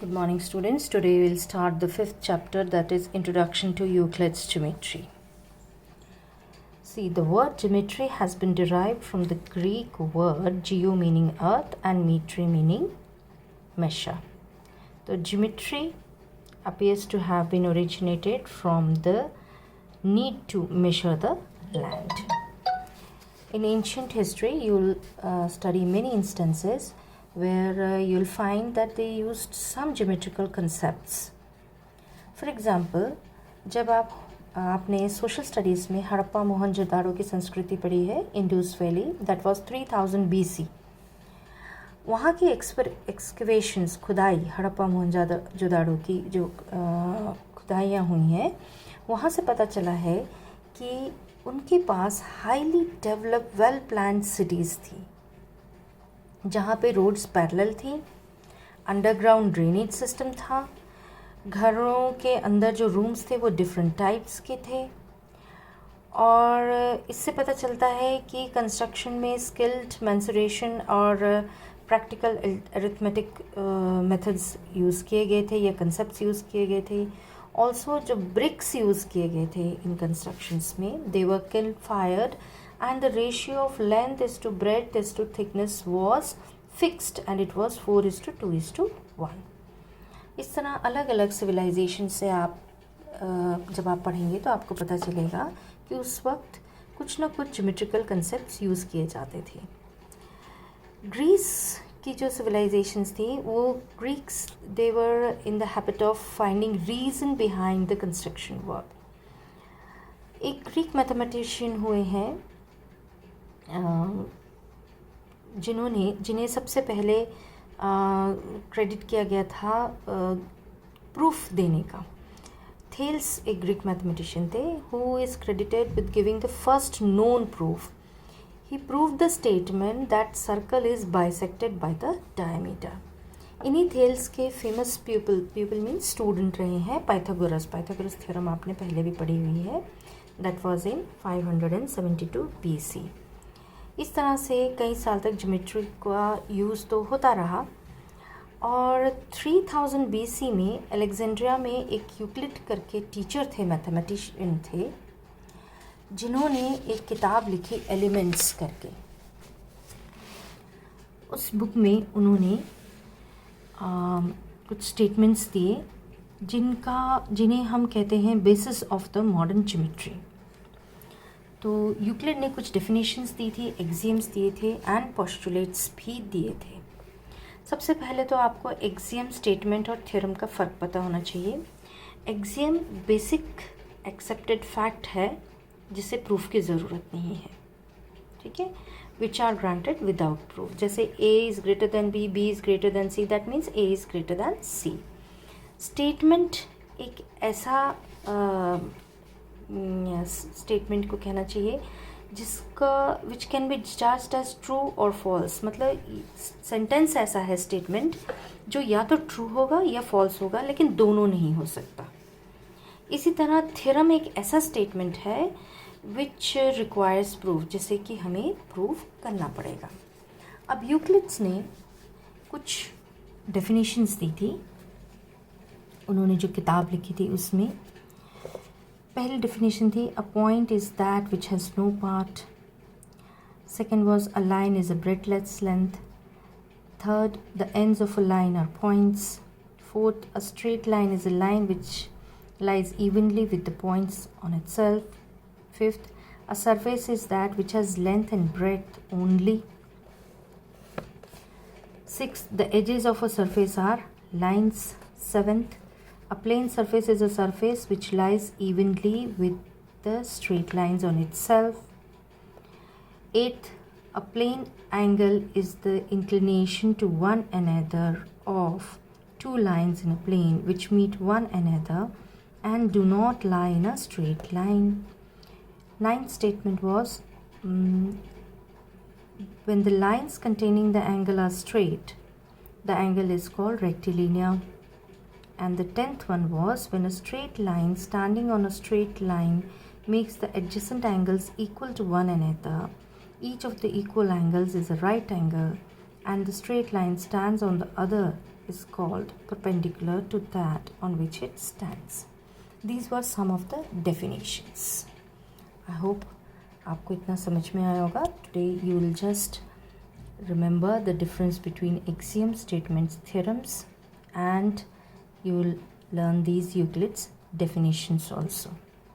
Good morning, students. Today we'll start the fifth chapter, that is Introduction to Euclid's Geometry. See, the word geometry has been derived from the Greek word geo meaning earth and metri meaning measure. The geometry appears to have been originated from the need to measure the land. In ancient history, you'll study many instances where you'll find that they used some geometrical concepts. For example, जब आपने social studies में हड़प्पा मोहनजोदाड़ो की संस्कृति पढ़ी है, Indus valley, that was 3000 BC. वहाँ की excavations, खुदाई, हड़प्पा मोहनजोदाड़ो की जो खुदाइयाँ हुई हैं, वहाँ से पता चला है कि उनके पास highly develop well planned cities थी, जहाँ पे रोड्स पैरेलल थी, अंडरग्राउंड ड्रेनेज सिस्टम था, घरों के अंदर जो रूम्स थे वो डिफरेंट टाइप्स के थे, और इससे पता चलता है कि कंस्ट्रक्शन में स्किल्ड मेंसुरेशन और प्रैक्टिकल अरिथमेटिक मेथड्स यूज़ किए गए थे या कंसेप्ट्स यूज़ किए गए थे. ऑल्सो जो ब्रिक्स यूज़ किए गए थे इन कंस्ट्रक्शंस में, they were kiln fired and the ratio of length is to breadth is to thickness was fixed and it was 4:2:1. इस तरह अलग अलग सिविलाइजेशन से आप जब आप पढ़ेंगे तो आपको पता चलेगा कि उस वक्त कुछ ना कुछ ज्योमेट्रिकल कंसेप्ट्स यूज़ किए जाते थे. ग्रीस की जो सिविलाइजेशंस थी, वो Greeks, they were in the habit of finding reason behind the construction work. एक ग्रीक मैथमेटिशियन हुए हैं जिन्हें सबसे पहले क्रेडिट किया गया था प्रूफ देने का. थेल्स एक ग्रीक मैथमेटिशियन थे who is credited with giving the first known proof. He proved the statement that circle is bisected by the diameter. इन्हीं थेल्स के फेमस पीपल मीन्स स्टूडेंट रहे हैं पाइथागोरस थ्योरम आपने पहले भी पढ़ी हुई है. That was in 572 BC. इस तरह से कई साल तक ज्योमेट्री का यूज़ तो होता रहा, और 3000 BC में अलेक्जेंड्रिया में एक यूक्लिड करके टीचर थे, मैथमेटिशियन थे, जिन्होंने एक किताब लिखी एलिमेंट्स करके. उस बुक में उन्होंने कुछ स्टेटमेंट्स दिए जिन्हें हम कहते हैं basis of the modern geometry. तो यूक्लिड ने कुछ डेफिनेशंस दी थी, एक्सियम्स दिए थे एंड पोस्टुलेट्स भी दिए थे. सबसे पहले तो आपको एक्सियम, स्टेटमेंट और थ्योरम का फ़र्क पता होना चाहिए. एक्सियम बेसिक एक्सेप्टेड फैक्ट है जिसे प्रूफ की ज़रूरत नहीं है, ठीक है, which are granted without proof. जैसे A is greater than B, B is greater than C, that means A is greater than C. Statement एक ऐसा स्टेटमेंट को कहना चाहिए जिसका which can be judged as true और फॉल्स. मतलब sentence ऐसा है स्टेटमेंट जो या तो ट्रू होगा या फॉल्स होगा, लेकिन दोनों नहीं हो सकता. इसी तरह थ्योरम एक ऐसा स्टेटमेंट है विच रिक्वायर्स प्रूफ, जैसे कि हमें प्रूफ करना पड़ेगा. अब यूक्लिड्स ने कुछ डेफिनेशंस दी थी, उन्होंने जो किताब लिखी थी उसमें. पहली डेफिनेशन थी a point is that which has no part. Second was a line is a breadless length. Third, the ends of a line are points. Fourth, a straight line is a line which lies evenly with the points on itself. Fifth, a surface is that which has length and breadth only. Sixth, the edges of a surface are lines. Seventh, a plane surface is a surface which lies evenly with the straight lines on itself. Eighth, a plane angle is the inclination to one another of two lines in a plane which meet one another and do not lie in a straight line. Ninth statement was when the lines containing the angle are straight, the angle is called rectilinear. And the 10th one was when a straight line standing on a straight line makes the adjacent angles equal to one another. Each of the equal angles is a right angle and the straight line stands on the other is called perpendicular to that on which it stands. These were some of the definitions. I hope आपको इतना समझ में आया होगा. Today you will just remember the difference between axioms, statements, theorems, and you will learn these Euclid's definitions also.